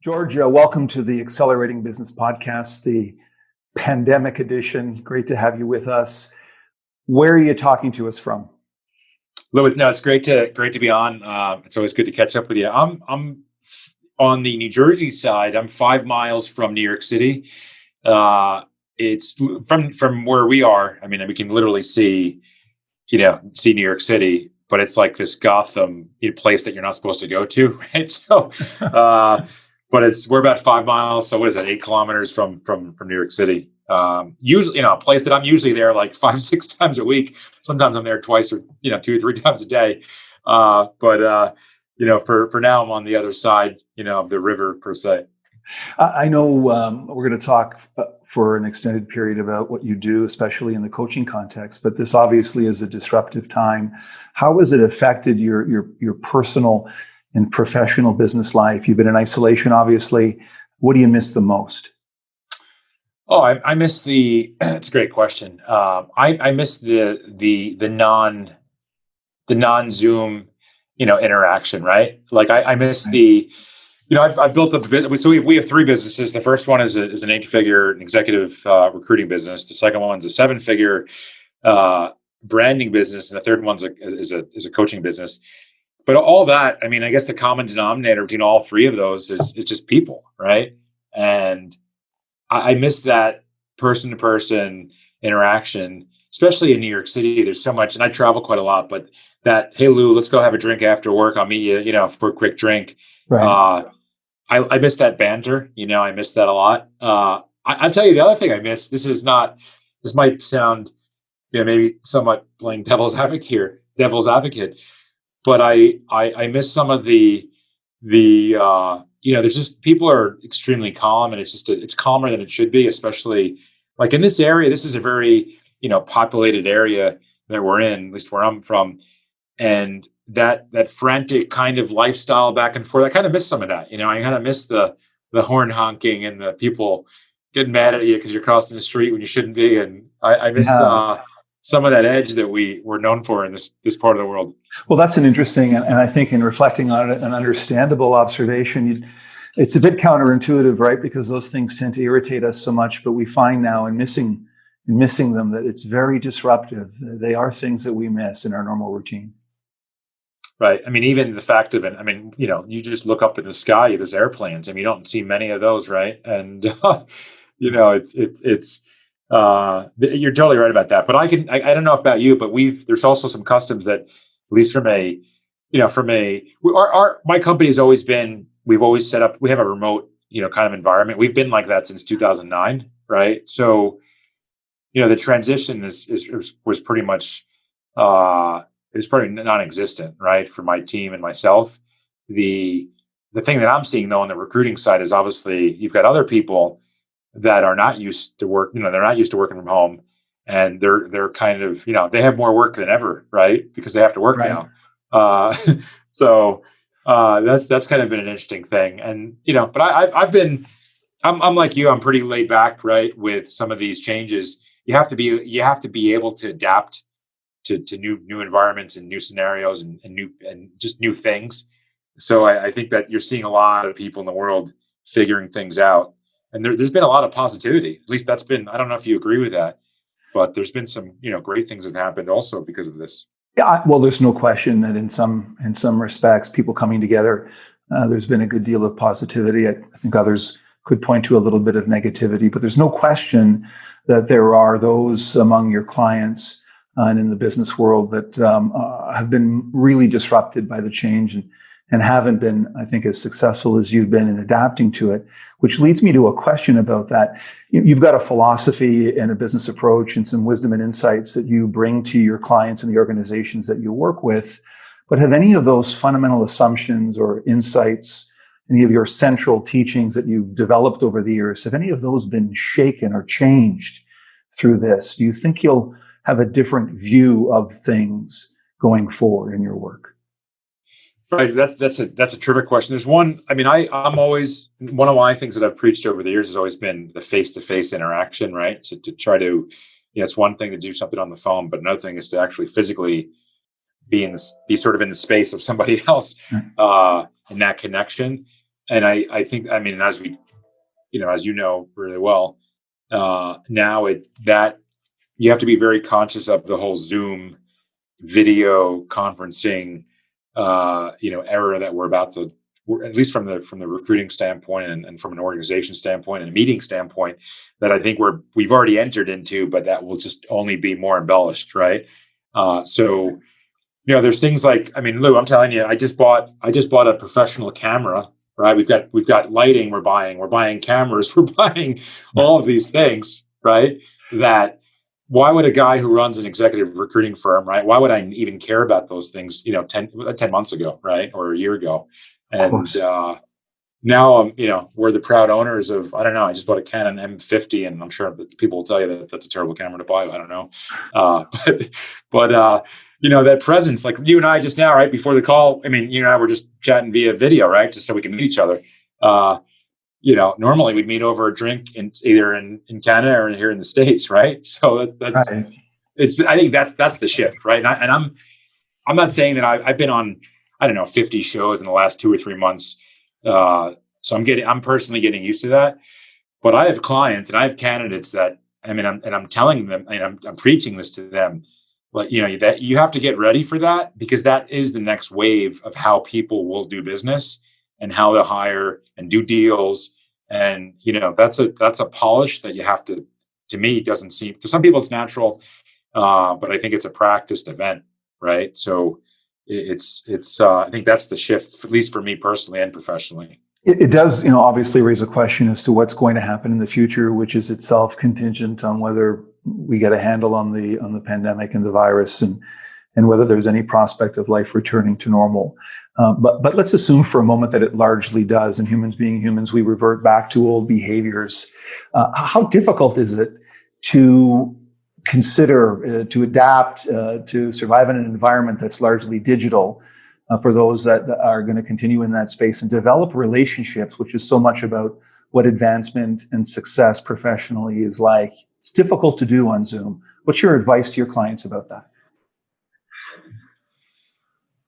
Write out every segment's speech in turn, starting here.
George, welcome to the Accelerating Business Podcast, the pandemic edition. Great to have you with us. Where are you talking to us from? Louis, no, it's great to be on. It's always good to catch up with you. I'm on the New Jersey side. I'm 5 miles from New York City. It's from where we are. I mean, we can literally see New York City, but it's like this Gotham place that you're not supposed to go to, right? So, but we're about 5 miles. So what is that? 8 kilometers from New York City. Usually, a place that I'm usually there like 5-6 times a week. Sometimes I'm there twice or 2 or 3 times a day. But for now, I'm on the other side, of the river per se. I know we're going to talk for an extended period about what you do, especially in the coaching context. But this obviously is a disruptive time. How has it affected your personal and professional business life? You've been in isolation, obviously. What do you miss the most? Oh, I miss it's a great question. I miss the non-Zoom, interaction, right? Like I miss I've built up a bit. So we have 3 businesses. The first one is an 8-figure executive recruiting business. The second one's a 7-figure branding business, and the third one's is a coaching business. But all that, I guess the common denominator between all 3 of those is just people, right? And I miss that person-to-person interaction, especially in New York City. There's so much, and I travel quite a lot, but that, hey, Lou, let's go have a drink after work. I'll meet you, for a quick drink. Right. I miss that banter. I miss that a lot. I'll tell you the other thing I miss. This might sound, maybe somewhat playing devil's advocate, but I miss some of the there's just people are extremely calm, and it's calmer than it should be, especially like in this area. This is a very, populated area that we're in, at least where I'm from. And that frantic kind of lifestyle back and forth, I kind of miss some of that. I kind of miss the horn honking and the people getting mad at you because you're crossing the street when you shouldn't be. And I miss some of that edge that we're known for in this part of the world. Well, that's an interesting, and I think in reflecting on it, an understandable observation. It's a bit counterintuitive, right? Because those things tend to irritate us so much, but we find now in missing them that it's very disruptive. They are things that we miss in our normal routine. Right. Even the fact of it, you just look up in the sky, there's airplanes. You don't see many of those, right? And, it's you're totally right about that. But I don't know about you, but there's also some customs that, at least my company has always been, we've always set up, we have a remote, kind of environment. We've been like that since 2009. Right. So, the transition was pretty much, it was pretty non-existent, right, for my team and myself. The thing that I'm seeing though on the recruiting side is obviously you've got other people that are not used to work. They're not used to working from home, and they're kind of they have more work than ever, right, because they have to work now. So that's kind of been an interesting thing, and but I'm like you. I'm pretty laid back, right, with some of these changes. You have to be able to adapt to new environments and new scenarios and just new things. So I think that you're seeing a lot of people in the world figuring things out, and there's been a lot of positivity. At least that's been. I don't know if you agree with that, but there's been some great things that have happened also because of this. Yeah, well, there's no question that in some respects, people coming together, there's been a good deal of positivity. I think others could point to a little bit of negativity, but there's no question that there are those among your clients and in the business world that have been really disrupted by the change and haven't been, I think, as successful as you've been in adapting to it, which leads me to a question about that. You've got a philosophy and a business approach and some wisdom and insights that you bring to your clients and the organizations that you work with, but have any of those fundamental assumptions or insights, any of your central teachings that you've developed over the years, have any of those been shaken or changed through this? Do you think you'll have a different view of things going forward in your work? Right. That's a terrific question. There's one, I'm always, one of my things that I've preached over the years has always been the face-to-face interaction, right? To try to, it's one thing to do something on the phone, but another thing is to actually physically be sort of in the space of somebody else, in that connection. And I think, I mean, as we, as you know really well, now that you have to be very conscious of the whole Zoom video conferencing, era that we're about to, at least from the recruiting standpoint and from an organization standpoint and a meeting standpoint, that I think we've already entered into, but that will just only be more embellished, right? So there's things like, I mean, Lou, I'm telling you, I just bought a professional camera, right? We've got lighting, we're buying cameras, we're buying all of these things, right? That why would a guy who runs an executive recruiting firm, right? Why would I even care about those things, 10 months ago, right? Or a year ago. And now, we're the proud owners of, I don't know, I just bought a Canon M50, and I'm sure that people will tell you that that's a terrible camera to buy. I don't know. But that presence, like you and I just now, right before the call, I mean, you and I were just chatting via video, right? Just so we can meet each other. Normally we'd meet over a drink either in Canada or here in the States, right? So that's Right. I think that's the shift, right? And I'm not saying that I've been on, I don't know, 50 shows in the last 2 or 3 months. So I'm personally getting used to that. But I have clients and I have candidates that, I mean, I'm telling them, and I'm preaching this to them, but that you have to get ready for that, because that is the next wave of how people will do business and how they'll hire and do deals. And that's a polish that you have to me, it doesn't seem, to some people it's natural, but I think it's a practiced event, right? So it's I think that's the shift, at least for me personally and professionally. It does, obviously raise a question as to what's going to happen in the future, which is itself contingent on whether we get a handle on the pandemic and the virus, and whether there's any prospect of life returning to normal. But let's assume for a moment that it largely does, and humans being humans, we revert back to old behaviors. How difficult is it to consider, to adapt, to survive in an environment that's largely digital, for those that are going to continue in that space and develop relationships, which is so much about what advancement and success professionally is like? It's difficult to do on Zoom. What's your advice to your clients about that?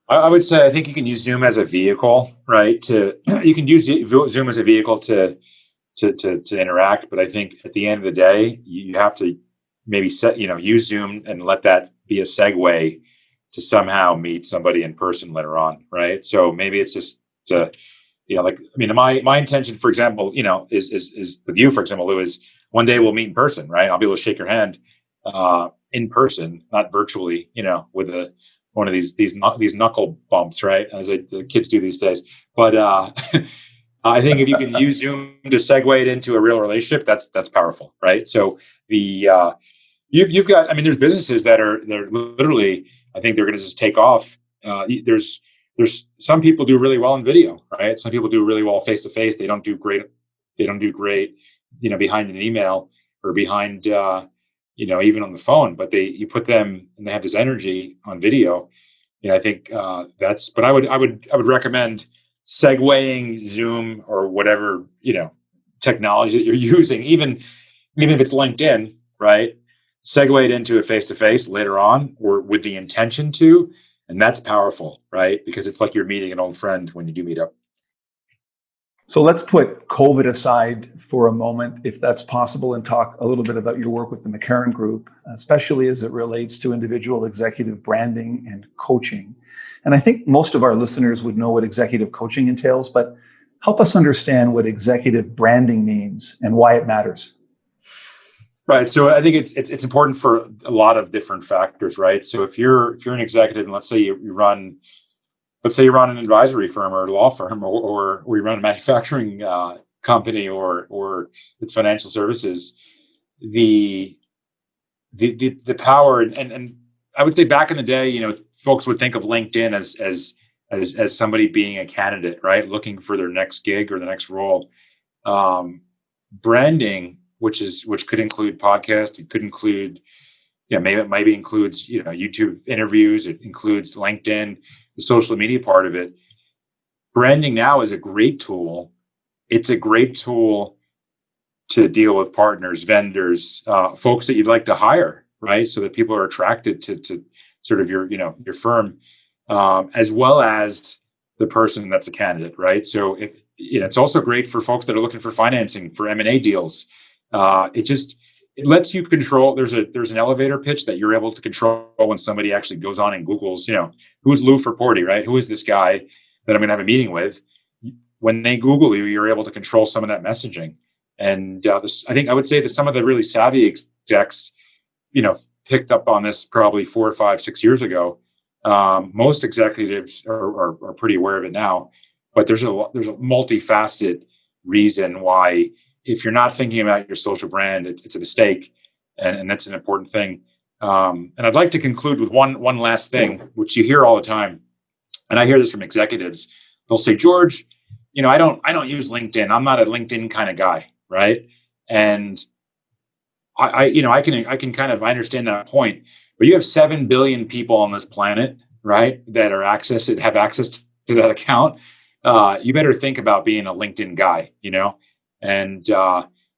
I would say I think you can use Zoom as a vehicle, right? You can use Zoom as a vehicle to interact, but I think at the end of the day, you have to maybe use Zoom and let that be a segue to somehow meet somebody in person later on, right? So maybe it's just my intention, for example, is with you, for example, Lou, is one day we'll meet in person, right? I'll be able to shake your hand in person, not virtually, with one of these knuckle bumps, right? As the kids do these days. But I think if you can use Zoom to segue it into a real relationship, that's powerful, right? So you've got, I mean, there's businesses they're literally, I think they're going to just take off. There's some people do really well in video, right? Some people do really well face to face. They don't do great, behind an email or behind, even on the phone. But you put them and they have this energy on video. I think that's. But I would recommend segueing Zoom or whatever technology that you're using, even if it's LinkedIn, right? Segue it into a face-to-face later on, or with the intention to, and that's powerful, right? Because it's like you're meeting an old friend when you do meet up. So let's put COVID aside for a moment, if that's possible, and talk a little bit about your work with the McGehrin Group, especially as it relates to individual executive branding and coaching. And I think most of our listeners would know what executive coaching entails, but help us understand what executive branding means and why it matters. Right. So I think it's important for a lot of different factors, right? So if you're an executive, and let's say you run an advisory firm or a law firm, or you run a manufacturing company, or it's financial services, the power, and I would say back in the day, folks would think of LinkedIn as somebody being a candidate, right, looking for their next gig or the next role. Branding, which could include podcasts, it could include, maybe includes, YouTube interviews, it includes LinkedIn, the social media part of it. Branding now is a great tool. It's a great tool to deal with partners, vendors, folks that you'd like to hire, right? So that people are attracted to sort of your firm, as well as the person that's a candidate, right? So it's also great for folks that are looking for financing for M&A deals. It lets you control. There's an elevator pitch that you're able to control when somebody actually goes on and Googles, who's Lou Frapporti, right? Who is this guy that I'm going to have a meeting with? When they Google you, you're able to control some of that messaging. And I think I would say that some of the really savvy execs, picked up on this probably 4 or 5, 6 years ago. Most executives are pretty aware of it now, but there's a multifaceted reason why, if you're not thinking about your social brand, it's a mistake, and that's an important thing. And I'd like to conclude with one last thing, which you hear all the time, and I hear this from executives. They'll say, George, I don't use LinkedIn. I'm not a LinkedIn kind of guy, right? And I understand that point, but you have 7 billion people on this planet, right, that have access to that account. You better think about being a LinkedIn guy, and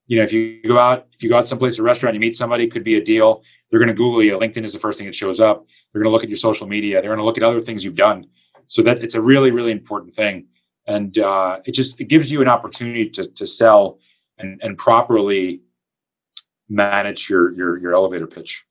if you go out someplace, a restaurant, you meet somebody, it could be a deal. They're going to Google you. LinkedIn is the first thing that shows up. They're going to look at your social media. They're going to look at other things you've done. So that it's a really, really important thing. And it gives you an opportunity to sell and properly manage your elevator pitch.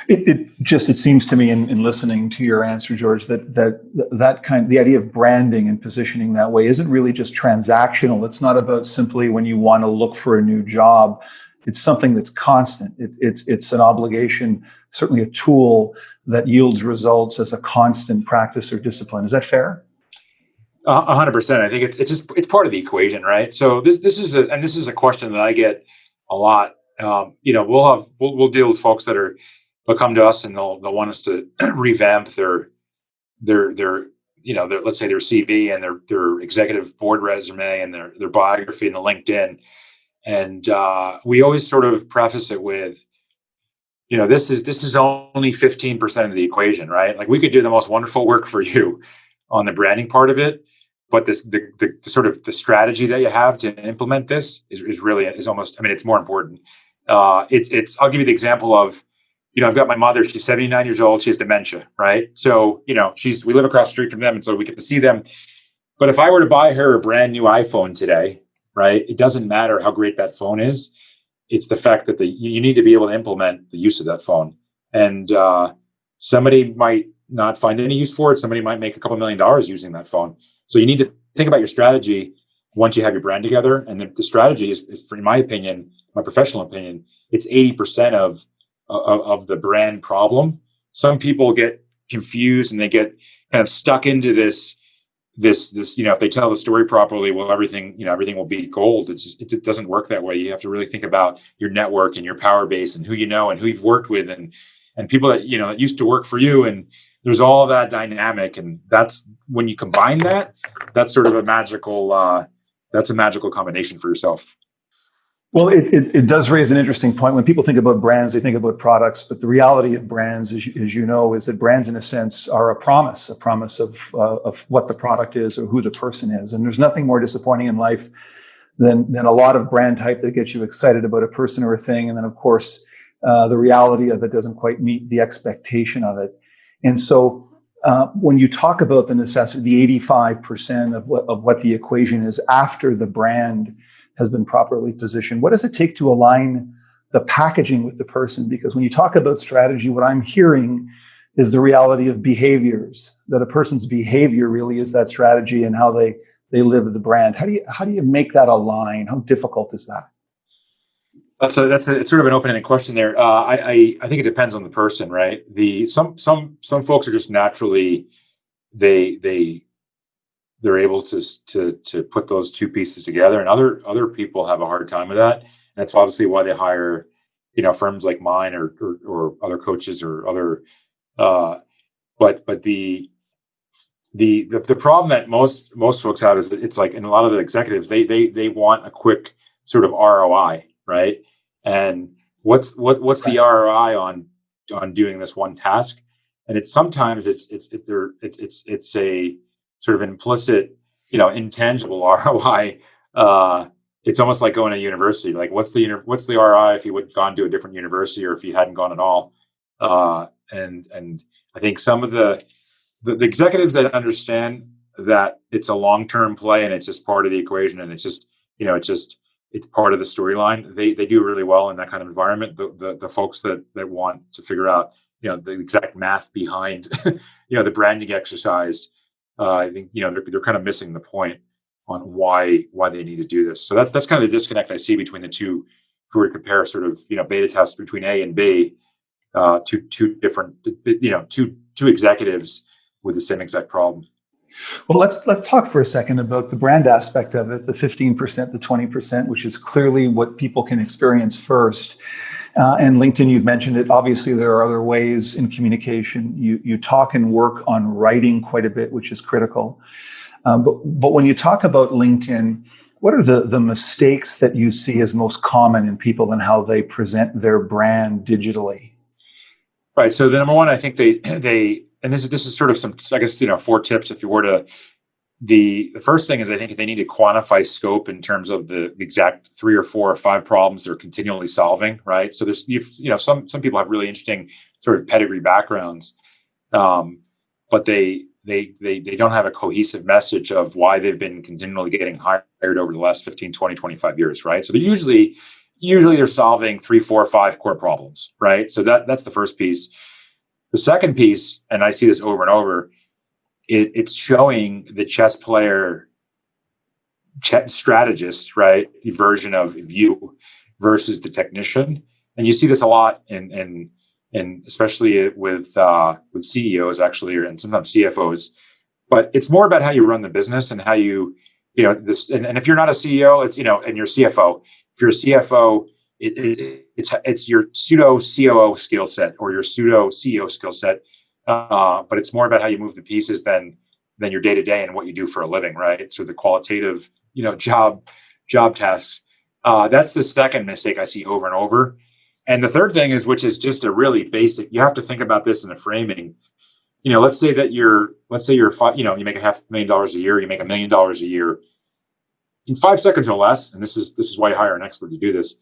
It seems to me in listening to your answer, George, the idea of branding and positioning that way isn't really just transactional. It's not about simply when you want to look for a new job. It's something that's constant. It's an obligation, certainly a tool that yields results as a constant practice or discipline. Is that fair? 100%. I think it's part of the equation, right? So this is a question that I get a lot. We'll deal with folks they'll come to us and they'll want us to revamp their let's say their CV and their executive board resume and their biography and the LinkedIn. And we always sort of preface it with, this is only 15% of the equation, right? Like, we could do the most wonderful work for you on the branding part of it, but the sort of the strategy that you have to implement this is almost, it's more important. I'll give you the example of, I've got my mother, she's 79 years old, she has dementia, right? So, we live across the street from them, and so we get to see them. But if I were to buy her a brand new iPhone today, right, it doesn't matter how great that phone is. It's the fact that you need to be able to implement the use of that phone. And somebody might not find any use for it. Somebody might make a couple $1 million using that phone. So you need to think about your strategy once you have your brand together. And the strategy is, in my opinion, my professional opinion, it's 80% of the brand problem. Some people get confused and they get kind of stuck into this, if they tell the story properly, well, everything will be gold. It doesn't work that way. You have to really think about your network and your power base and who you know and who you've worked with and people that, that used to work for you. And there's all that dynamic. And that's when you combine that, that's sort of a magical combination for yourself. Well, it does raise an interesting point. When people think about brands, they think about products, but the reality of brands, as you know, is that brands, in a sense, are a promise of what the product is or who the person is. And there's nothing more disappointing in life than a lot of brand hype that gets you excited about a person or a thing, and then, of course, the reality of it doesn't quite meet the expectation of it. And so, when you talk about the necessity, the 85% of what the equation is after the brand has been properly positioned, what does it take to align the packaging with the person? Because when you talk about strategy, what I'm hearing is the reality of behaviors, that a person's behavior really is that strategy and how they live the brand. How do you make that align? How difficult is that? It's sort of an open-ended question there. I think it depends on the person, right? Some folks are just naturally, they're able to put those two pieces together, and other people have a hard time with that. And that's obviously why they hire, firms like mine or other coaches or other. But the problem that most folks have is that it's like, in a lot of the executives, they want a quick sort of ROI, right? And what's the ROI on doing this one task? And it's sometimes it's a sort of implicit, intangible ROI. It's almost like going to university. Like, what's the ROI if you would have gone to a different university or if you hadn't gone at all? And I think some of the executives that understand that it's a long-term play and it's just part of the equation, and it's just, it's part of the storyline. They do really well in that kind of environment. The folks that want to figure out, the exact math behind, the branding exercise, I think, they're kind of missing the point on why they need to do this. So that's kind of the disconnect I see between the two. If we were to compare sort of, beta tests between A and B, two different, two executives with the same exact problem. Well, let's talk for a second about the brand aspect of it, the 15%, the 20%, which is clearly what people can experience first. And LinkedIn, you've mentioned it. Obviously, there are other ways in communication. You talk and work on writing quite a bit, which is critical. But when you talk about LinkedIn, what are the mistakes that you see as most common in people and how they present their brand digitally? Right. So the number one, I think they and this is sort of some, I guess, 4 tips if you were to. The first thing is, I think they need to quantify scope in terms of the exact 3 or 4 or 5 problems they're continually solving. Right. So there's some people have really interesting sort of pedigree backgrounds, but they don't have a cohesive message of why they've been continually getting hired over the last 15, 20, 25 years. Right. So they're usually they're solving 3, 4, 5 core problems. Right. So that's the first piece. The second piece, and I see this over and over, it's showing the chess player, strategist, right, the version of you versus the technician, and you see this a lot in especially with CEOs actually, and sometimes CFOs. But it's more about how you run the business and how you this. And if you're not a CEO, it's and you're CFO. If you're a CFO, it's your pseudo COO skill set or your pseudo CEO skill set, but it's more about how you move the pieces than your day to day and what you do for a living, right? So the qualitative, job tasks. That's the second mistake I see over and over. And the third thing is, which is just a really basic. You have to think about this in the framing. Let's say you're you make $500,000 a year, you make $1 million a year in 5 seconds or less. And this is why you hire an expert to do this.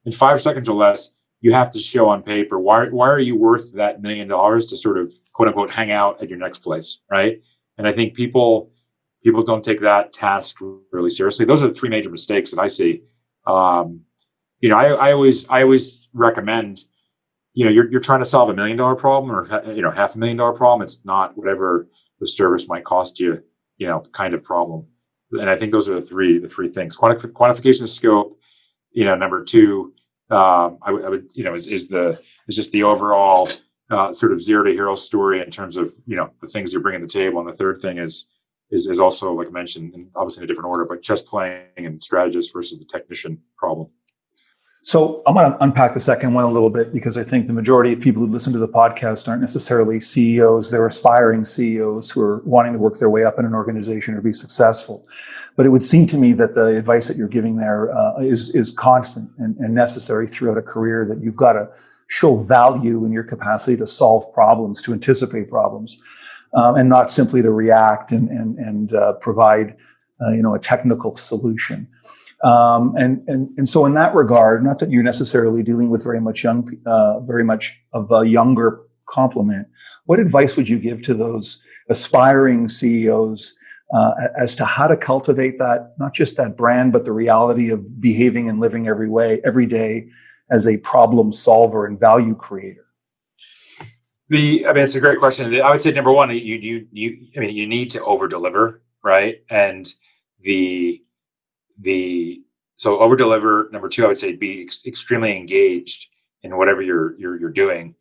In 5 seconds or less, you have to show on paper why are you worth that $1 million to sort of quote unquote hang out at your next place, right? And I think people don't take that task really seriously. Those are the 3 major mistakes that I see. I always recommend, you're trying to solve $1 million problem or $500,000 problem. It's not whatever the service might cost you, kind of problem. And I think those are the three things: quantification of scope. Number 2, I would, is just the overall sort of zero to hero story in terms of, the things you're bringing to the table. And the third thing is also, like I mentioned, and obviously in a different order, but chess playing and strategist versus the technician problem. So I'm going to unpack the second one a little bit, because I think the majority of people who listen to the podcast aren't necessarily CEOs. They're aspiring CEOs who are wanting to work their way up in an organization or be successful. But it would seem to me that the advice that you're giving there is constant and necessary throughout a career, that you've got to show value in your capacity to solve problems, to anticipate problems, and not simply to react and provide a technical solution. And so in that regard, not that you're necessarily dealing with very much of a younger complement, what advice would you give to those aspiring CEOs as to how to cultivate that, not just that brand, but the reality of behaving and living every day as a problem solver and value creator? It's a great question. I would say number one, you need to over deliver, right? And so over deliver. Number 2, I would say be extremely engaged in whatever you're doing.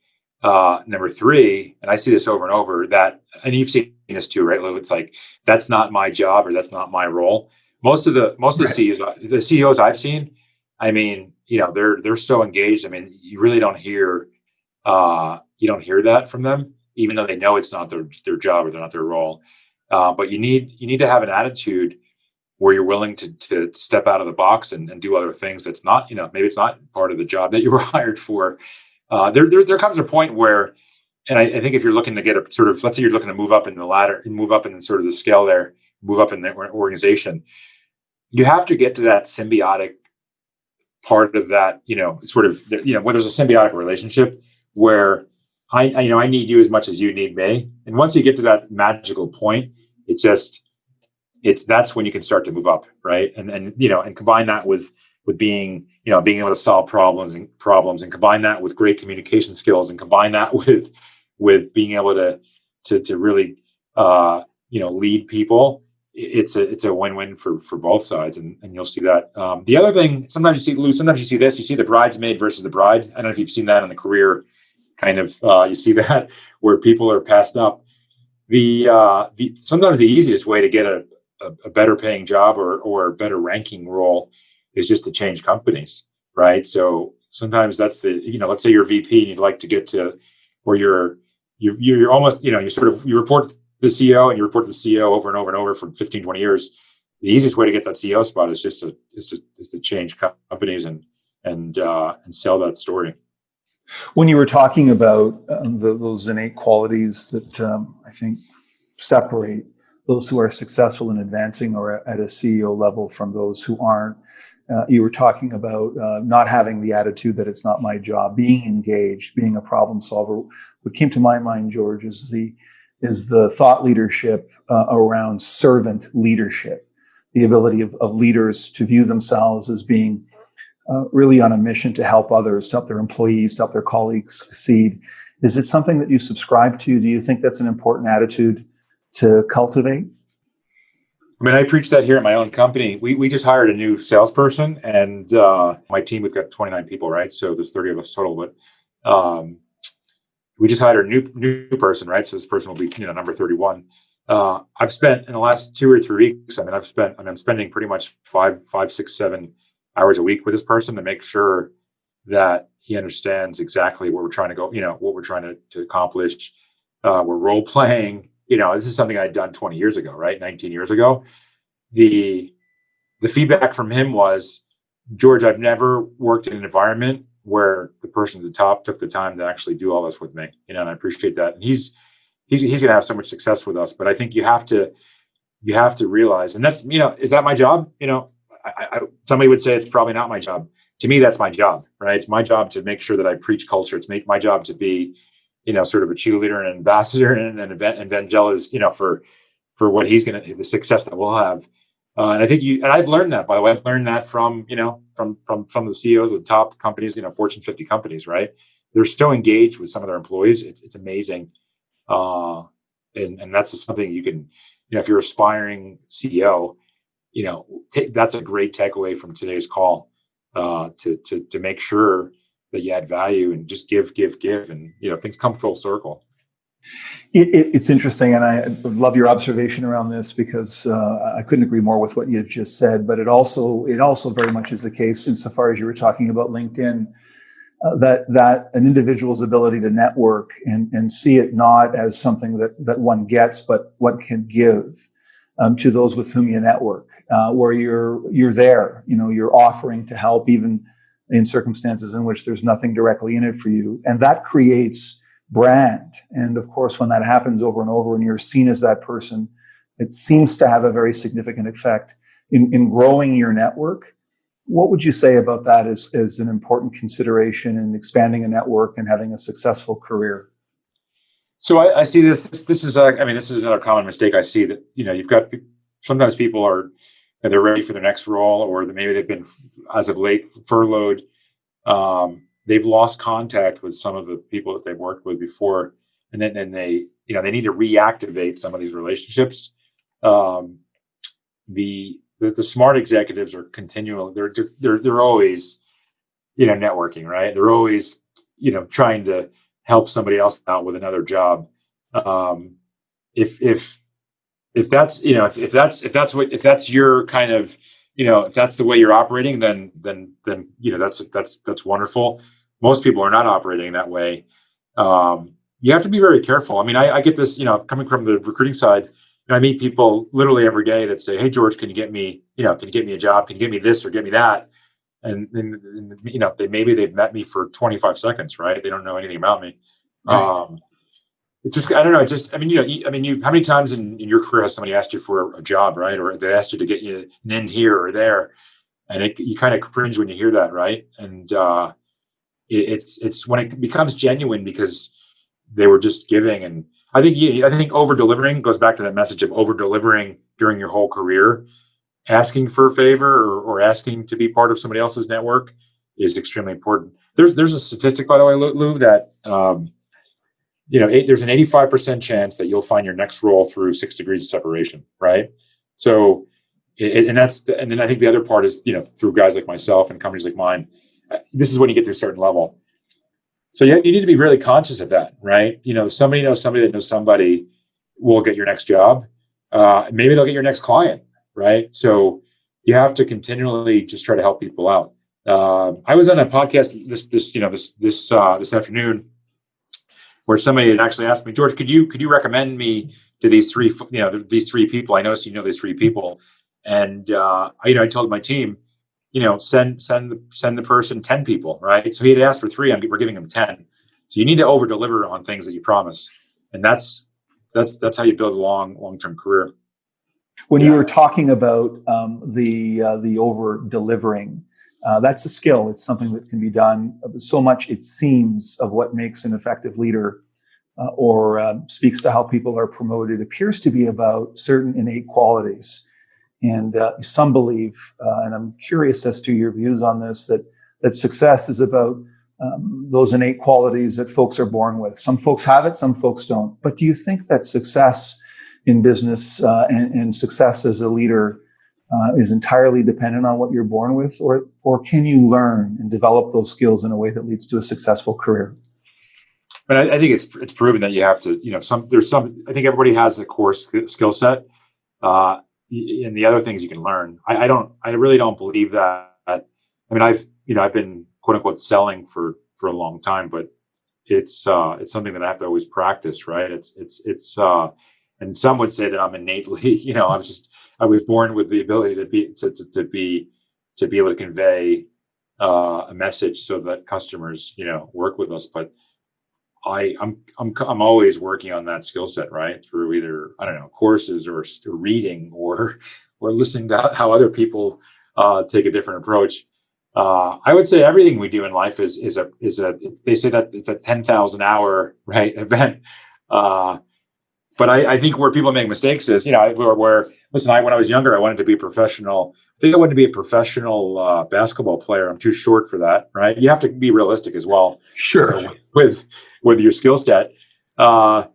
Number 3, and I see this over and over, and you've seen this too, right, Lou? It's like, that's not my job or that's not my role. Most of the CEOs I've seen, they're so engaged. You really don't hear that from them, even though they know it's not their job or they're not their role. But you need to have an attitude where you're willing to step out of the box and do other things. That's not, maybe it's not part of the job that you were hired for. There comes a point where, and I think if you're looking to get a sort of, let's say you're looking to move up in the ladder and move up in sort of the scale there, move up in the organization, you have to get to that symbiotic part of that, sort of, where there's a symbiotic relationship where I need you as much as you need me. And once you get to that magical point, it just, that's when you can start to move up, right? And combine that with being able to solve problems and combine that with great communication skills and combine that with being able to really lead people. It's a win-win for both sides, and you'll see that. The other thing, sometimes you see this, you see the bridesmaid versus the bride. I don't know if you've seen that in the career kind of, you see that where people are passed up. Sometimes the easiest way to get a better paying job or a better ranking role is just to change companies, right? So sometimes that's let's say you're VP and you'd like to get to where you're almost, you report the CEO and you report to the CEO over and over and over for 15, 20 years. The easiest way to get that CEO spot is just to change companies and sell that story. When you were talking about those innate qualities that I think separate those who are successful in advancing or at a CEO level from those who aren't, you were talking about not having the attitude that it's not my job, being engaged, being a problem solver. What came to my mind, George, is the thought leadership around servant leadership, the ability of leaders to view themselves as being really on a mission to help others, to help their employees, to help their colleagues succeed. Is it something that you subscribe to? Do you think that's an important attitude to cultivate? I mean, I preach that here at my own company. We just hired a new salesperson, and my team, we've got 29 people, right? So there's 30 of us total, but we just hired a new person, right? So this person will be, number 31. I've spent in the last 2 or 3 weeks, I'm spending pretty much 5, 6, 7 hours a week with this person to make sure that he understands exactly where we're trying to go, what we're trying to accomplish. We're role playing. This is something I'd done 20 years ago, right? 19 years ago. The feedback from him was, George, I've never worked in an environment where the person at the top took the time to actually do all this with me, and I appreciate that. And he's going to have so much success with us. But I think you have to realize, and that's, is that my job? Somebody would say it's probably not my job. To me, that's my job, right? It's my job to make sure that I preach culture. It's my job to be, sort of a cheerleader and an ambassador and an evangelist, for what he's the success that we'll have. And I think and I've learned that, by the way. I've learned that from the CEOs of the top companies, Fortune 50 companies, right? They're so engaged with some of their employees. It's amazing. And that's something you can, if you're aspiring CEO, that's a great takeaway from today's call, to make sure that you add value and just give, and things come full circle. It's interesting, and I love your observation around this, because I couldn't agree more with what you've just said. But it also very much is the case, insofar as you were talking about LinkedIn, that an individual's ability to network and see it not as something that one gets, but what can give to those with whom you network, where you're there, you're offering to help even in circumstances in which there's nothing directly in it for you, and that creates brand. And of course, when that happens over and over and you're seen as that person, it seems to have a very significant effect in growing your network. What would you say about that as an important consideration in expanding a network and having a successful career? So I see this is another common mistake I see, that, you've got, sometimes people they're ready for their next role, or maybe they've been, as of late, furloughed. They've lost contact with some of the people that they've worked with before, and then they need to reactivate some of these relationships. The smart executives are continual. They're always, networking, right? They're always, trying to help somebody else out with another job. If that's your kind of, if that's the way you're operating, then that's wonderful. Most people are not operating that way. You have to be very careful. I mean, I get this, coming from the recruiting side, I meet people literally every day that say, "Hey, George, can you get me a job? Can you get me this or get me that?" And maybe they've met me for 25 seconds, right? They don't know anything about me. Right. It's just, I don't know. How many times in your career has somebody asked you for a job, right? Or they asked you to get you an in here or there, and you kind of cringe when you hear that, right? And it's when it becomes genuine, because they were just giving. And I think over delivering goes back to that message of over delivering during your whole career. Asking for a favor or asking to be part of somebody else's network is extremely important. There's a statistic, by the way, Lou, that there's an 85% chance that you'll find your next role through 6 degrees of separation, right? So, and then I think the other part is through guys like myself and companies like mine. This is when you get to a certain level. So you need to be really conscious of that, right? Somebody knows somebody that knows somebody will get your next job. Maybe they'll get your next client, right? So you have to continually just try to help people out. I was on a podcast this afternoon where somebody had actually asked me, George, could you recommend me to these three people? I noticed these three people, and I told my team, send the person 10 people, right? So he had asked for 3, we're giving him 10. So you need to over deliver on things that you promise, and that's how you build a long-term career. When you were talking about the over delivering, that's a skill. It's something that can be done. So much, it seems, of what makes an effective leader or speaks to how people are promoted appears to be about certain innate qualities. And some believe, and I'm curious as to your views on this, that success is about those innate qualities that folks are born with. Some folks have it, some folks don't. But do you think that success in business and success as a leader is entirely dependent on what you're born with, or can you learn and develop those skills in a way that leads to a successful career? But I think it's proven that you have to, I think everybody has a core skill set. And the other things you can learn. I really don't believe that. I mean, I've been quote unquote selling for a long time, but it's something that I have to always practice, right? And some would say that I'm innately, I was born with the ability to be able to convey a message so that customers, work with us. But I'm always working on that skill set, right? Through either, courses or reading or listening to how other people take a different approach. I would say everything we do in life is they say that it's a 10,000 hour right event. But I think where people make mistakes is, when I was younger, I wanted to be a professional. I think I wanted to be a professional basketball player. I'm too short for that, right? You have to be realistic as well. Sure. With your skill set. But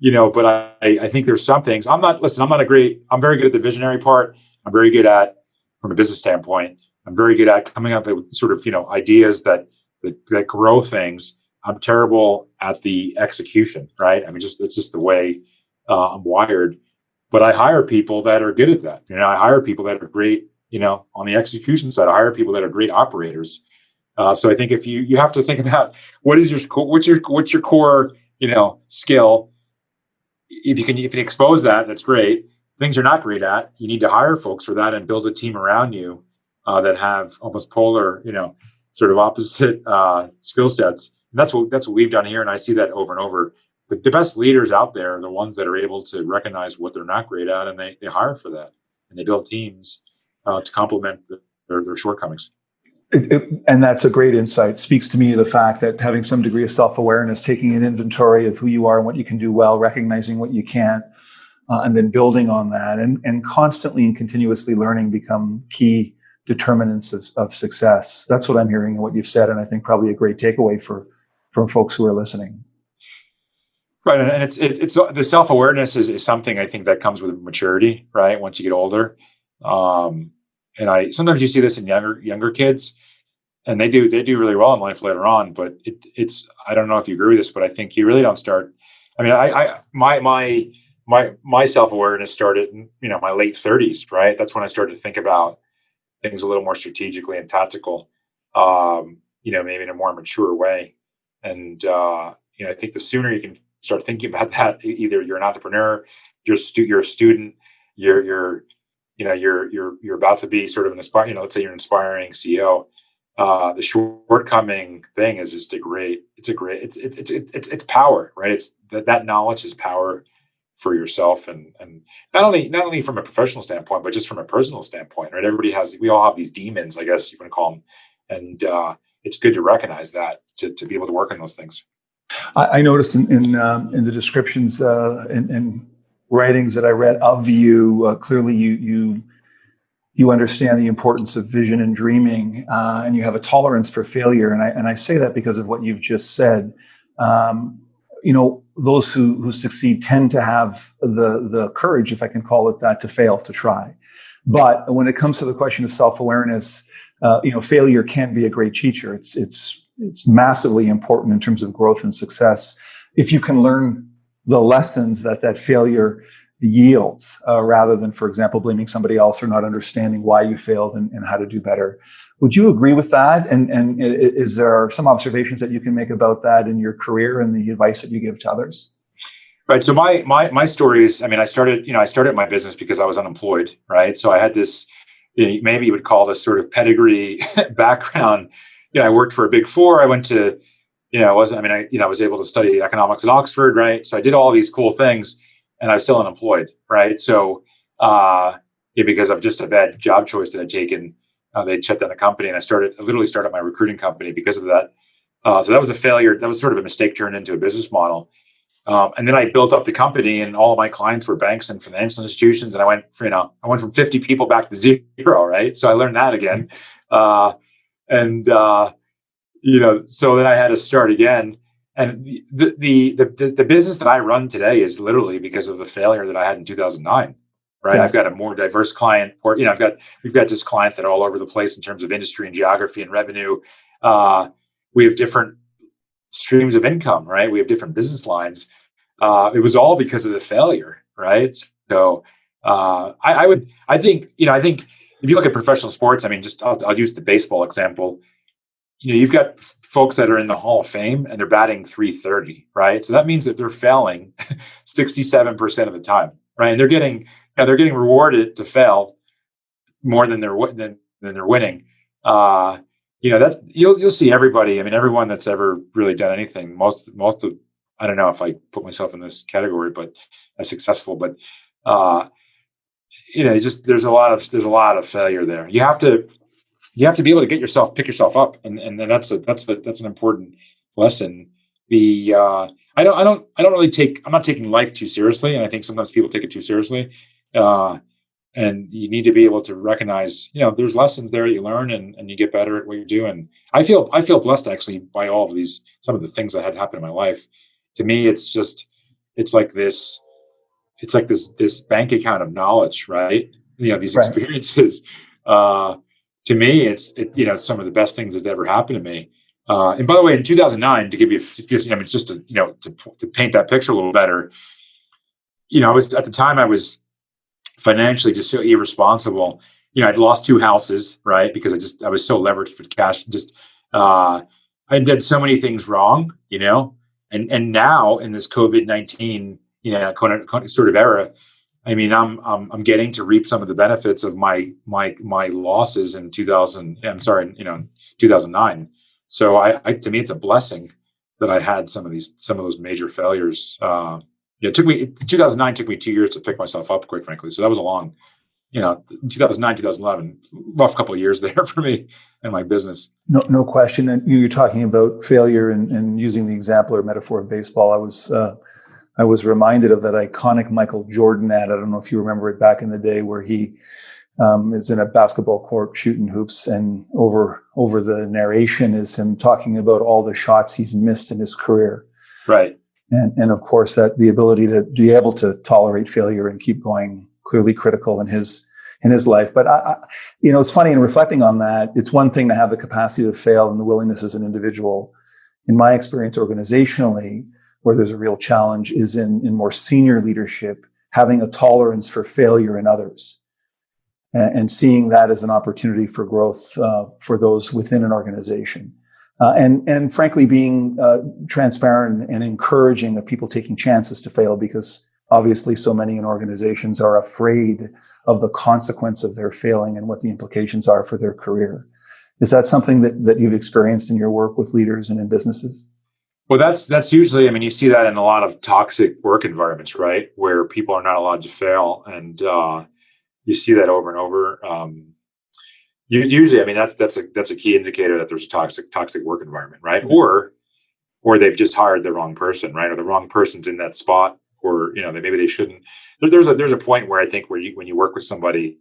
I think there's some things. I'm very good at the visionary part. I'm very good at, from a business standpoint, I'm very good at coming up with sort of, ideas that grow things. I'm terrible at the execution, right? I mean, it's just the way I'm wired. But I hire people that are good at that. I hire people that are great, on the execution side. I hire people that are great operators. So I think if you have to think about what's your core, skill. If you can expose that, that's great. Things you're not great at, you need to hire folks for that and build a team around you that have almost polar, sort of opposite skill sets. And that's what we've done here, and I see that over and over. But the best leaders out there are the ones that are able to recognize what they're not great at, and they hire for that, and they build teams to complement their shortcomings. And that's a great insight. Speaks to me the fact that having some degree of self-awareness, taking an inventory of who you are and what you can do well, recognizing what you can't, and then building on that, and constantly and continuously learning become key determinants of success. That's what I'm hearing in what you've said, and I think probably a great takeaway from folks who are listening. Right, and it's the self-awareness is something I think that comes with maturity, right? Once you get older, and sometimes you see this in younger kids, and they do really well in life later on. But it's I don't know if you agree with this, but I think you really don't start. I mean, my self-awareness started in my late 30s, right? That's when I started to think about things a little more strategically and tactical, maybe in a more mature way. And I think the sooner you can start thinking about that, either you're an entrepreneur, you're a student, you're about to be sort of an aspiring, let's say you're an inspiring CEO. The shortcoming thing is just it's power, right? It's that knowledge is power for yourself, and not only from a professional standpoint, but just from a personal standpoint, right? We all have these demons, I guess you want to call them, and it's good to recognize that to be able to work on those things. I noticed in the descriptions and writings that I read of you, clearly you understand the importance of vision and dreaming, and you have a tolerance for failure. And I say that because of what you've just said. Um, those who succeed tend to have the courage, if I can call it that, to fail, to try. But when it comes to the question of self-awareness, failure can be a great teacher. It's massively important in terms of growth and success if you can learn the lessons that failure yields, rather than, for example, blaming somebody else or not understanding why you failed and how to do better. Would you agree with that? And is there some observations that you can make about that in your career and the advice that you give to others? Right. So my story is, I started my business because I was unemployed, right? So I had this, maybe you would call this sort of pedigree background. I worked for a big four. I went to, I was able to study economics at Oxford, right? So I did all these cool things and I was still unemployed, right? So, because of just a bad job choice that I'd taken, they'd shut down the company, and I literally started my recruiting company because of that. So that was a failure. That was sort of a mistake turned into a business model. And then I built up the company, and all of my clients were banks and financial institutions. And I went from 50 people back to zero, right? So I learned that again. So then I had to start again. And the business that I run today is literally because of the failure that I had in 2009. Right. Yeah. I've got a more diverse client, or we've got just clients that are all over the place in terms of industry and geography and revenue. We have different streams of income, right? We have different business lines. It was all because of the failure, right? So I think if you look at professional sports, I'll use the baseball example. You've got folks that are in the Hall of Fame and they're batting .330, right? So that means that they're failing 67% of the time, right? And they're getting rewarded to fail more than they're winning. That's you'll see everybody. Everyone that's ever really done anything. Most of, I don't know if I put myself in this category, but as successful. But there's a lot of failure there. You have to be able to pick yourself up, and that's an important lesson. I'm not taking life too seriously, and I think sometimes people take it too seriously. And you need to be able to recognize, there's lessons there you learn, and you get better at what you do. And I feel blessed actually by all of these, some of the things that had happened in my life. To me, it's like this bank account of knowledge, right? These Right. experiences. To me, it's some of the best things that's ever happened to me. And by the way, in 2009, to give you, just to paint that picture a little better, I was financially just so irresponsible. I'd lost 2 houses, right? Because I was so leveraged with cash. I did so many things wrong, and now in this COVID-19, sort of era, I'm getting to reap some of the benefits of my losses in 2009. So to me, it's a blessing that I had some of those major failures. 2009 took me 2 years to pick myself up, quite frankly. So that was a long, 2009, 2011, rough couple of years there for me and my business. No question. And you're talking about failure and using the example or metaphor of baseball. I was reminded of that iconic Michael Jordan ad. I don't know if you remember it, back in the day, where he is in a basketball court shooting hoops, and over the narration is him talking about all the shots he's missed in his career. Right. And of course, that the ability to be able to tolerate failure and keep going, clearly critical in his life. But it's funny, in reflecting on that, it's one thing to have the capacity to fail and the willingness as an individual. In my experience, organizationally, where there's a real challenge is in more senior leadership, having a tolerance for failure in others, and seeing that as an opportunity for growth for those within an organization. And frankly, being transparent and encouraging of people taking chances to fail, because obviously so many in organizations are afraid of the consequence of their failing and what the implications are for their career. Is that something that you've experienced in your work with leaders and in businesses? Well, that's usually, you see that in a lot of toxic work environments, right? Where people are not allowed to fail. And you see that over and over. Usually, that's a key indicator that there's a toxic work environment, right? Or or they've just hired the wrong person, right? Or the wrong person's in that spot, or maybe they shouldn't. There's a point where I think where when you work with somebody,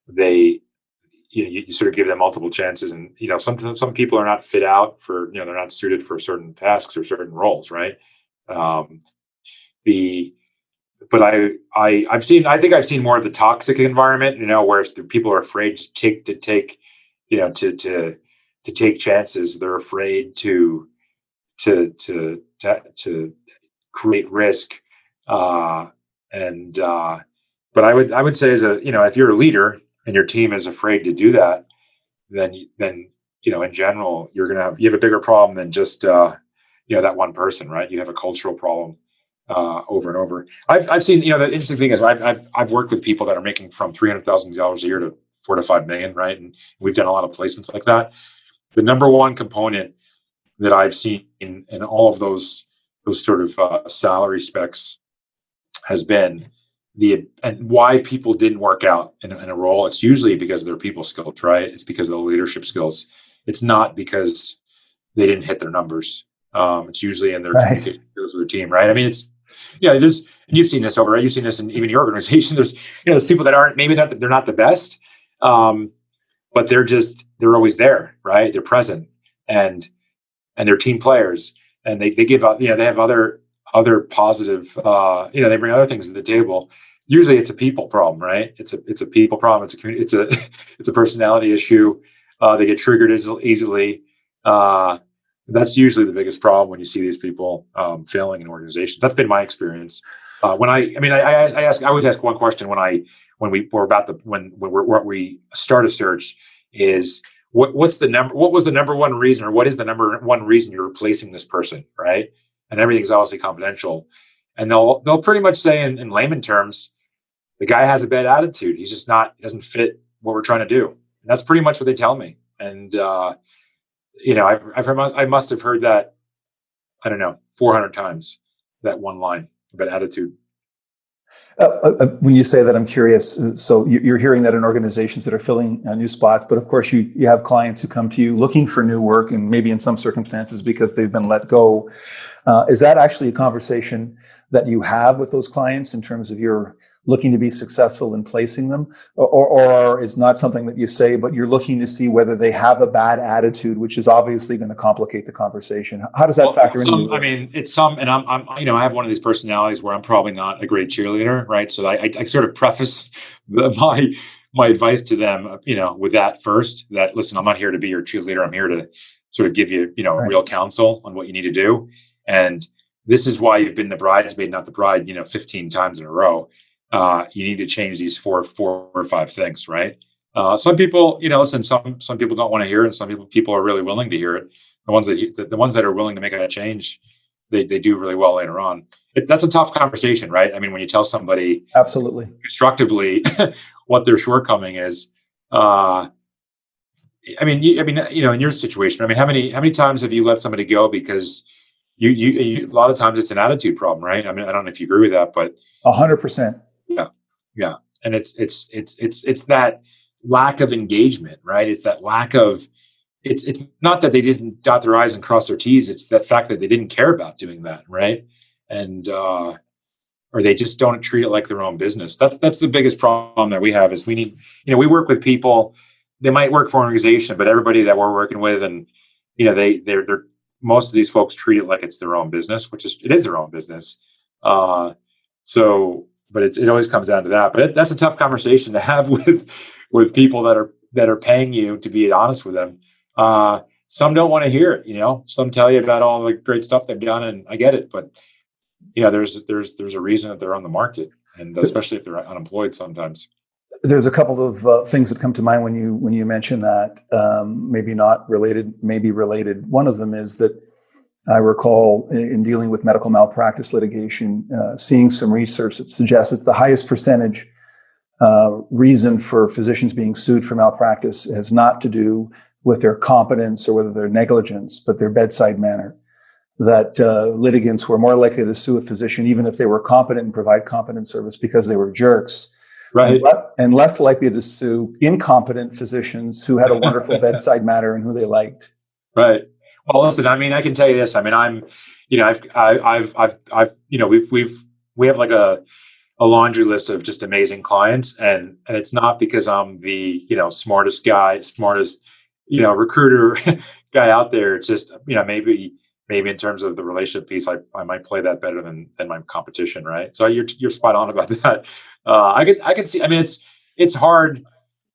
they you sort of give them multiple chances, and some people are not fit out for they're not suited for certain tasks or certain roles, right? Um, the but I've seen, I think I've seen more of the toxic environment, where people are afraid to take to take chances. They're afraid to create risk, and but I would say, as if you're a leader and your team is afraid to do that, then in general you have a bigger problem than just that one person, right? You have a cultural problem over and over. I've seen, the interesting thing is I've worked with people that are making from $300,000 a year to 4 to 5 million, right? And we've done a lot of placements like that. The number one component that I've seen in all of those sort of salary specs has been and why people didn't work out in a role. It's usually because of their people skills, right? It's because of the leadership skills. It's not because they didn't hit their numbers. It's usually in their communication skills with their team, right? I mean, it's and you've seen this right? You've seen this in even your organization. There's people that aren't, maybe they're not the best, but they're always there, right? They're present, and they're team players, and they give out, they have other positive, they bring other things to the table. Usually it's a people problem, right? It's a people problem. It's a personality issue. They get triggered easily. That's usually the biggest problem when you see these people failing in organizations. That's been my experience. I always ask one question when we start a search is, what was the number one reason, or what is the number one reason you're replacing this person, right? And everything's obviously confidential. And they'll pretty much say in layman terms, the guy has a bad attitude. He's just doesn't fit what we're trying to do. And that's pretty much what they tell me. And I must have heard that, I don't know, 400 times, that one line about attitude. When you say that, I'm curious. So you're hearing that in organizations that are filling new spots, but of course you have clients who come to you looking for new work, and maybe in some circumstances because they've been let go. Is that actually a conversation that you have with those clients in terms of you're looking to be successful in placing them, or is not something that you say, but you're looking to see whether they have a bad attitude, which is obviously going to complicate the conversation? How does that factor in? I mean, it's some, and I'm I have one of these personalities where I'm probably not a great cheerleader, right? So I sort of preface my advice to them, with that first, that listen, I'm not here to be your cheerleader. I'm here to sort of give you, Right. real counsel on what you need to do. And this is why you've been the bridesmaid, not the bride, 15 times in a row. You need to change these four or five things, right? Some people, listen, some people don't want to hear it, and some people are really willing to hear it. The ones that are willing to make that change, they do really well later on. That's a tough conversation, right? I mean, when you tell somebody Absolutely constructively what their shortcoming is, in your situation, I mean, how many times have you let somebody go because you a lot of times it's an attitude problem, right? I mean, I don't know if you agree with that, but 100%. yeah, and it's that lack of engagement, right? It's that lack of, it's not that they didn't dot their I's and cross their T's. It's that fact that they didn't care about doing that, right? And or they just don't treat it like their own business. That's the biggest problem that we have. Is we need, we work with people. They might work for an organization, but everybody that we're working with, and they're most of these folks treat it like it's their own business, it is their own business. But it always comes down to that. But that's a tough conversation to have with people that are paying you to be honest with them. Some don't want to hear it. Some tell you about all the great stuff they've done, and I get it. But there's a reason that they're on the market, and especially if they're unemployed sometimes. There's a couple of things that come to mind when you mention that, maybe not related, maybe related. One of them is that I recall in dealing with medical malpractice litigation, seeing some research that suggests that the highest percentage reason for physicians being sued for malpractice has not to do with their competence or whether their negligence, but their bedside manner. That litigants were more likely to sue a physician even if they were competent and provide competent service because they were jerks. Right. And less likely to sue incompetent physicians who had a wonderful bedside manner and who they liked. Right. Well, listen, I mean, I can tell you this. I mean, we have like a laundry list of just amazing clients, and it's not because I'm the, smartest, recruiter guy out there. It's just, maybe in terms of the relationship piece, I might play that better than my competition, right? So you're spot on about that. I can see. I mean, it's hard.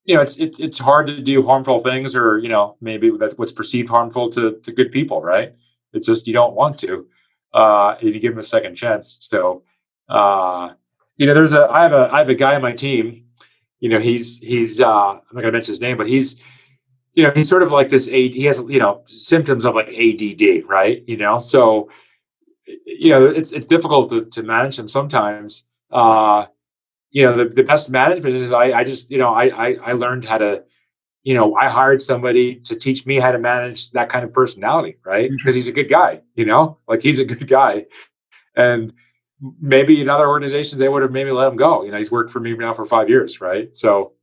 It's hard to do harmful things, or maybe that's what's perceived harmful to good people, right? It's just you don't want to, if you give them a second chance. So, I have a guy on my team. He's I'm not going to mention his name, but he's sort of like this. He has symptoms of like ADD, right? So it's difficult to manage him sometimes. The best management is I just I learned how to, I hired somebody to teach me how to manage that kind of personality, right? Because he's a good guy, like he's a good guy. And maybe in other organizations they would have maybe let him go. He's worked for me now for 5 years, right? So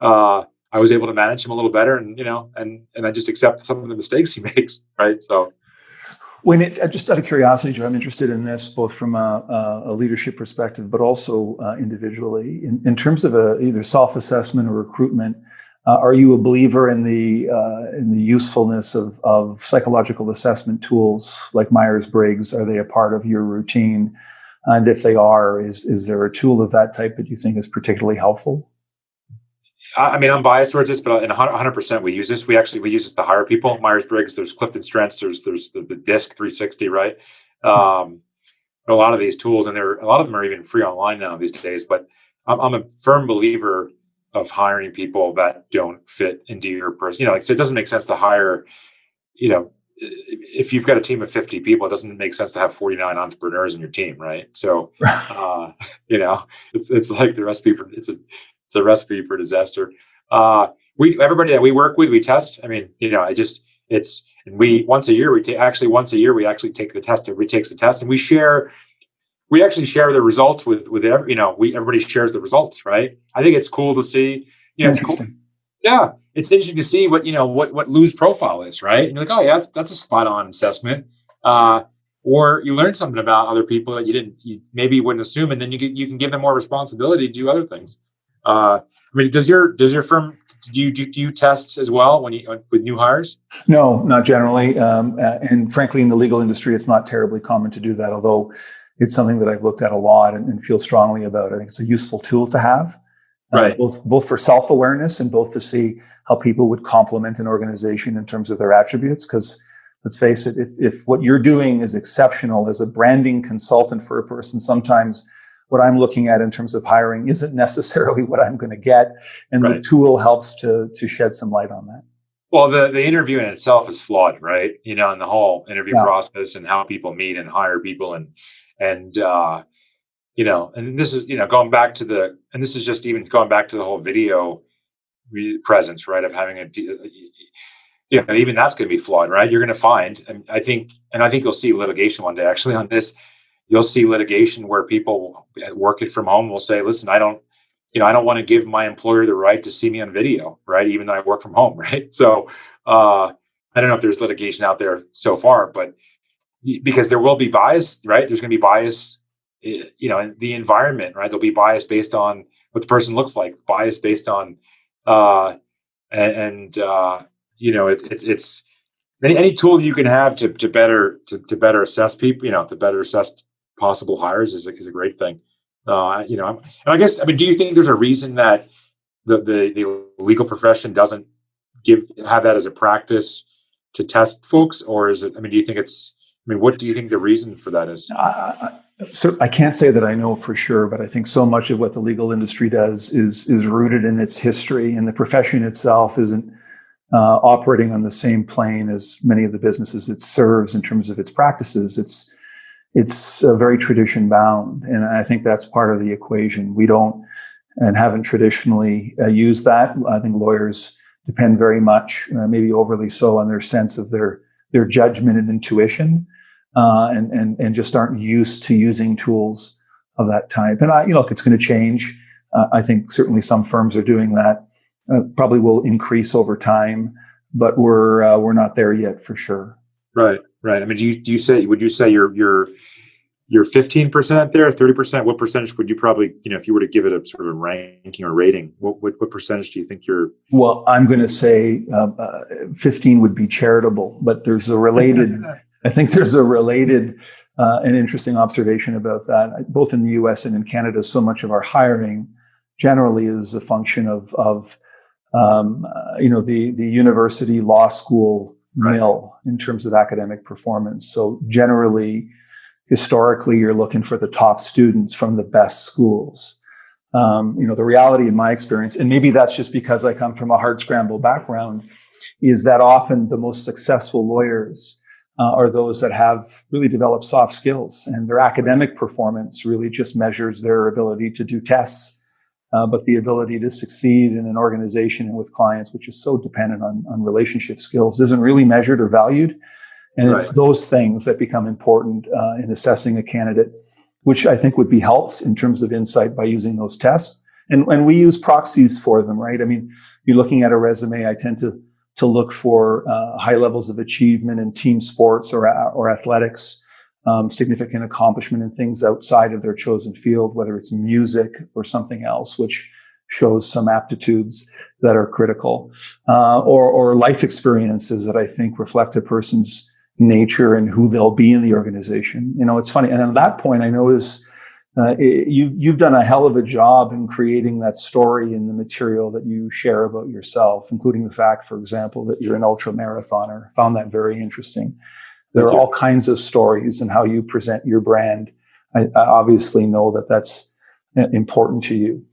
I was able to manage him a little better, and and I just accept some of the mistakes he makes, right? So Just out of curiosity, Joe, I'm interested in this both from a leadership perspective, but also individually. In terms of either self-assessment or recruitment, are you a believer in the usefulness of psychological assessment tools like Myers-Briggs? Are they a part of your routine? And if they are, is there a tool of that type that you think is particularly helpful? I mean, I'm biased towards this, but in 100% we use this. We use this to hire people. Myers-Briggs, there's Clifton Strengths, there's the DISC 360, right? A lot of these tools, and a lot of them are even free online now these days. But I'm a firm believer of hiring people that don't fit into your person. So it doesn't make sense to hire, if you've got a team of 50 people, it doesn't make sense to have 49 entrepreneurs in your team, right? So, it's like the recipe for it's a recipe for disaster. Everybody that we work with, we test. I mean, we once a year we actually take the test. Everybody takes the test, and we actually share the results with everybody shares the results, right? I think it's cool to see. It's cool. Yeah, it's interesting to see what Lou's profile is, right? And you're like, oh yeah, that's a spot on assessment. Or you learn something about other people that you maybe wouldn't assume, and then you can give them more responsibility to do other things. I mean, does your firm, do you test as well with new hires? No, not generally. And frankly, in the legal industry, it's not terribly common to do that, although it's something that I've looked at a lot and feel strongly about. I think it's a useful tool to have, right? Both for self-awareness and both to see how people would complement an organization in terms of their attributes. Because let's face it, if what you're doing is exceptional as a branding consultant for a person, sometimes what I'm looking at in terms of hiring isn't necessarily what I'm going to get. And right. The tool helps to shed some light on that. Well, the interview in itself is flawed, right? And the whole interview process and how people meet and hire people and this is, going back to this is just even going back to the whole video presence, right? Of having even that's going to be flawed, right? You're going to find, and I think you'll see litigation one day actually on this. You'll see litigation where people working from home will say, listen, I don't want to give my employer the right to see me on video, right? Even though I work from home, right? So I don't know if there's litigation out there so far, but because there will be bias, right? There's going to be bias, in the environment, right? There'll be bias based on what the person looks like, bias based on, it's any tool you can have to better assess people, to better assess possible hires is a great thing. And I guess, I mean, do you think there's a reason that the legal profession doesn't have that as a practice to test folks, or is it? I mean, do you think what do you think the reason for that is? So I can't say that I know for sure, but I think so much of what the legal industry does is rooted in its history, and the profession itself isn't operating on the same plane as many of the businesses it serves in terms of its practices. It's very tradition bound, and I think that's part of the equation. We don't and haven't traditionally used that. I think lawyers depend very much, maybe overly so, on their sense of their judgment and intuition, and just aren't used to using tools of that type. And look, it's going to change. I think certainly some firms are doing that. Probably will increase over time, but we're not there yet for sure. Right. Right. I mean, would you say you're 15% there, 30%? What percentage would you probably, if you were to give it a sort of a ranking or rating, what percentage do you think you're? Well, I'm going to say 15 would be charitable, but there's a related, I think there's a related and interesting observation about that. Both in the US and in Canada, so much of our hiring generally is a function of the university law school mill in terms of academic performance. So generally, historically, you're looking for the top students from the best schools. The reality in my experience, and maybe that's just because I come from a hard scramble background, is that often the most successful lawyers are those that have really developed soft skills, and their academic performance really just measures their ability to do tests. But the ability to succeed in an organization and with clients, which is so dependent on relationship skills, isn't really measured or valued. And it's those things that become important in assessing a candidate, which I think would be helped in terms of insight by using those tests. And we use proxies for them, right? I mean, you're looking at a resume, I tend to look for high levels of achievement in team sports or athletics, significant accomplishment in things outside of their chosen field, whether it's music or something else, which shows some aptitudes that are critical, or life experiences that I think reflect a person's nature and who they'll be in the organization. It's funny. And at that point, I notice you've done a hell of a job in creating that story in the material that you share about yourself, including the fact, for example, that you're an ultra marathoner. Found that very interesting. There are all kinds of stories in how you present your brand. I obviously know that that's important to you.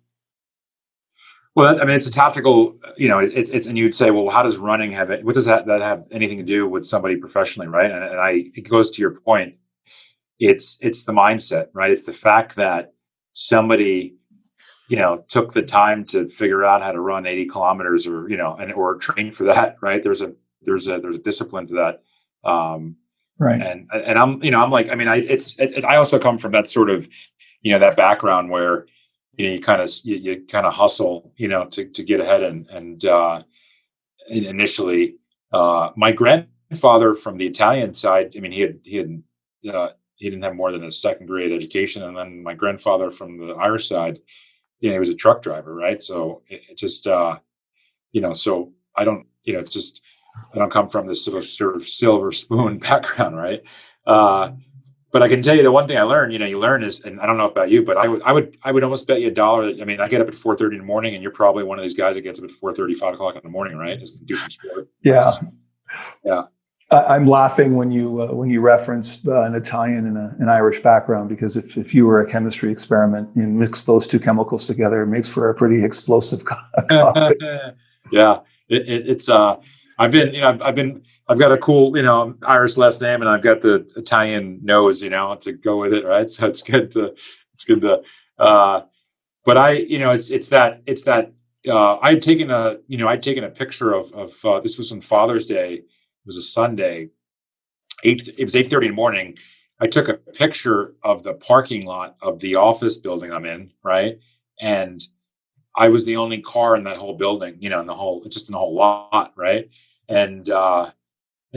Well, I mean, it's a tactical, it's, and you'd say, well, how does running have it? What does that have anything to do with somebody professionally? Right. And it goes to your point. It's the mindset, right? It's the fact that somebody, took the time to figure out how to run 80 kilometers or train for that. Right. There's a discipline to that. Right. And I'm like, I mean, I also come from that sort of, that background where, you kind of hustle, to get ahead and initially, my grandfather from the Italian side, I mean, he didn't have more than a second grade education. And then my grandfather from the Irish side, he was a truck driver. Right. So it just, so I don't, it's just, I don't come from this sort of silver spoon background. Right. But I can tell you the one thing I learned, you learn is, and I don't know about you, but I would almost bet you $1. I mean, I get up at 4:30 in the morning, and you're probably one of these guys that gets up at 4:30, 5 o'clock in the morning, right? Is do some sport. Yeah. Yeah. I'm laughing when you referenced an Italian and an Irish background, because if you were a chemistry experiment, you mix those two chemicals together, it makes for a pretty explosive cocktail. Yeah. It's I've got a cool, Irish last name, and I've got the Italian nose, to go with it. Right. So it's good to, but it's that, I'd taken a picture of this was on Father's Day. It was a Sunday. It was 8:30 in the morning. I took a picture of the parking lot of the office building I'm in. Right. And I was the only car in that whole building, in the whole lot. Right. And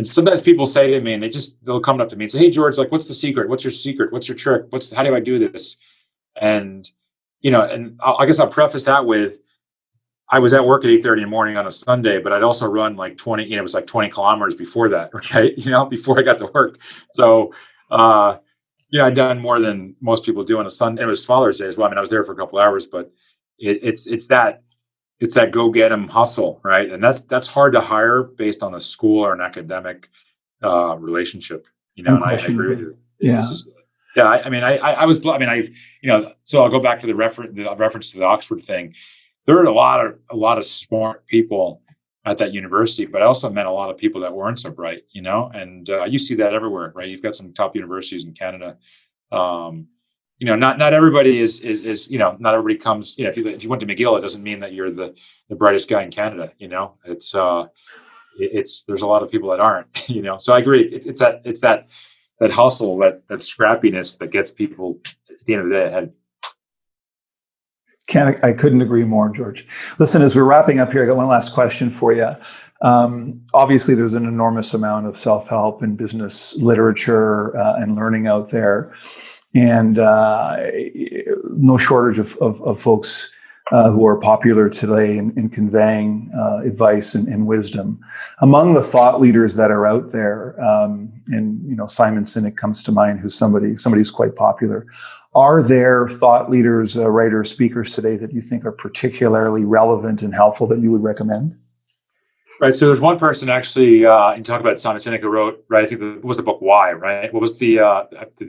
sometimes people say to me, and they'll come up to me and say, "Hey, George, like, what's the secret? What's your secret? What's your trick? How do I do this?" And, I guess I'll preface that with, I was at work at 8:30 in the morning on a Sunday, but I'd also run like 20, it was like 20 kilometers before that, right? Before I got to work. So, I'd done more than most people do on a Sunday. It was Father's Day as well. I mean, I was there for a couple hours, but it's that go get 'em hustle, right? And that's hard to hire based on a school or an academic relationship, and I agree with you. Yeah. I was, so I'll go back to the reference to the Oxford thing. There are a lot of smart people at that university, but I also met a lot of people that weren't so bright, and you see that everywhere, right? You've got some top universities in Canada. Not everybody is not everybody comes. If you went to McGill, it doesn't mean that you're the brightest guy in Canada. It's there's a lot of people that aren't. So I agree. It's that hustle, that scrappiness that gets people at the end of the day ahead. I couldn't agree more, George. Listen, as we're wrapping up here, I got one last question for you. Obviously, there's an enormous amount of self-help and business literature and learning out there, and no shortage of folks who are popular today in conveying advice and wisdom. Among the thought leaders that are out there, and Simon Sinek comes to mind, who's somebody who's quite popular. Are there thought leaders, writers, speakers today that you think are particularly relevant and helpful that you would recommend? Right. So there's one person actually, in talking about Simon Sinek, who wrote, right, I think it was the book Why, right? What was the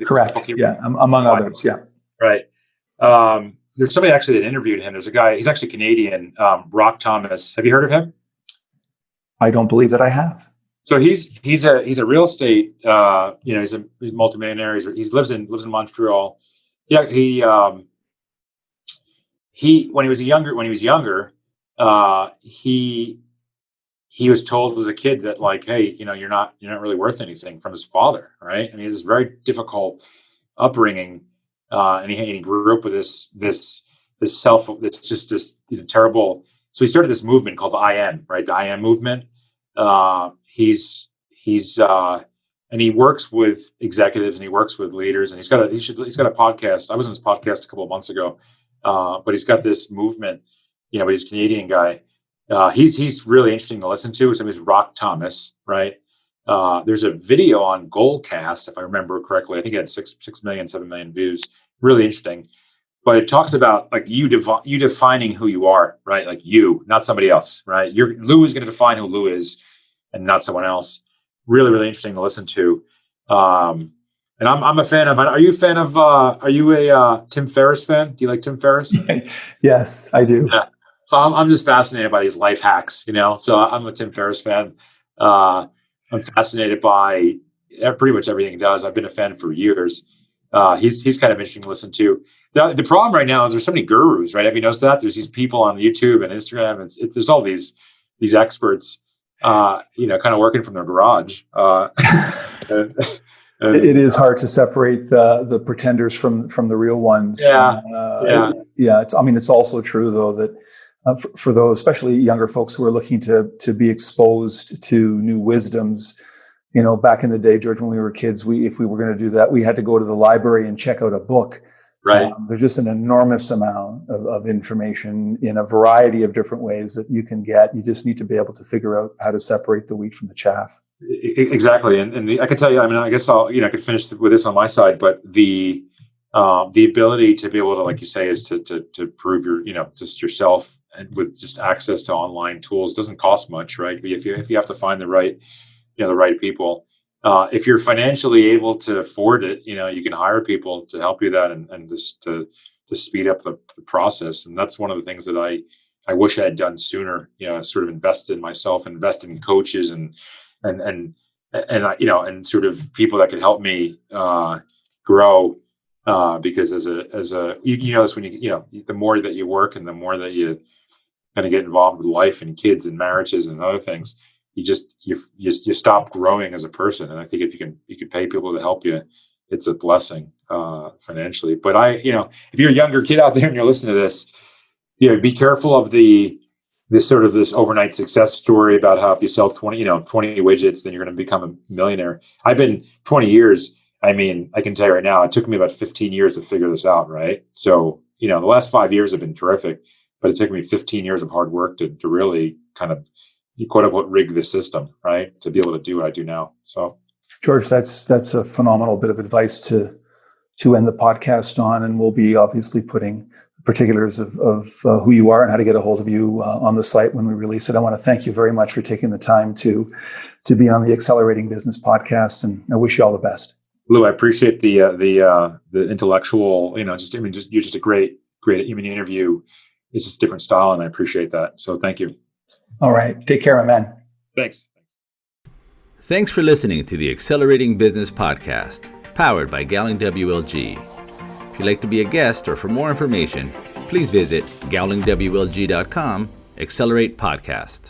Correct. book Among Why? others. Yeah. Right. There's somebody actually that interviewed him. There's a guy, he's actually Canadian, Rock Thomas. Have you heard of him? I don't believe that I have. So he's a real estate, he's multimillionaire. He lives in Montreal. Yeah. When he was younger, he was told as a kid that, like, hey, you're not really worth anything, from his father, right? I mean, it's a very difficult upbringing, and he grew up with this terrible. So he started this movement called the IM, right? The IM movement. And he works with executives and he works with leaders, and he's got a podcast. I was on his podcast a couple of months ago, but he's got this movement. But he's a Canadian guy. He's really interesting to listen to. His name is Rock Thomas, right? There's a video on Goldcast, if I remember correctly. I think it had 6 million, 7 million views. Really interesting. But it talks about, like, you defining who you are, right? Like you, not somebody else, right? Lou is going to define who Lou is and not someone else. Really, really interesting to listen to. And I'm a fan of. Are you a fan of? Are you a Tim Ferriss fan? Do you like Tim Ferriss? Yes, I do. Yeah. So I'm just fascinated by these life hacks, So I'm a Tim Ferriss fan. I'm fascinated by pretty much everything he does. I've been a fan for years. He's kind of interesting to listen to. The problem right now is there's so many gurus, right? Have you noticed that? There's these people on YouTube and Instagram. There's all these experts, kind of working from their garage. It is hard to separate the pretenders from the real ones. Yeah. It's also true, though, that for those, especially younger folks who are looking to be exposed to new wisdoms, back in the day, George, when we were kids, if we were going to do that, we had to go to the library and check out a book. Right. There's just an enormous amount of information in a variety of different ways that you can get. You just need to be able to figure out how to separate the wheat from the chaff. Exactly. And I can tell you, I guess I could finish with this on my side, but the ability to be able to, like you say, is to prove just yourself, and with just access to online tools doesn't cost much, right? But if you have to find the right people, if you're financially able to afford it, you can hire people to help you that and just to speed up the process. And that's one of the things that I wish I had done sooner. Sort of invest in myself, invest in coaches and sort of people that could help me grow. Because as a this when the more that you work and the more that you kind of get involved with life and kids and marriages and other things, you stop growing as a person. And I think if you can pay people to help you, it's a blessing financially. But if you're a younger kid out there and you're listening to this, be careful of this overnight success story about how if you sell 20 widgets, then you're going to become a millionaire. I've been 20 years. I mean, I can tell you right now, it took me about 15 years to figure this out, right? So, the last 5 years have been terrific, but it took me 15 years of hard work to really kind of, quote unquote, rig the system, right? To be able to do what I do now. So, George, that's a phenomenal bit of advice to end the podcast on, and we'll be obviously putting particulars of who you are and how to get a hold of you on the site when we release it. I want to thank you very much for taking the time to be on the Accelerating Business podcast, and I wish you all the best. Lou, I appreciate the intellectual, you're just a great interview. It's just a different style, and I appreciate that. So thank you. All right. Take care, my man. Thanks. Thanks for listening to the Accelerating Business Podcast, powered by Gowling WLG. If you'd like to be a guest or for more information, please visit gowlingwlg.com, Accelerate Podcast.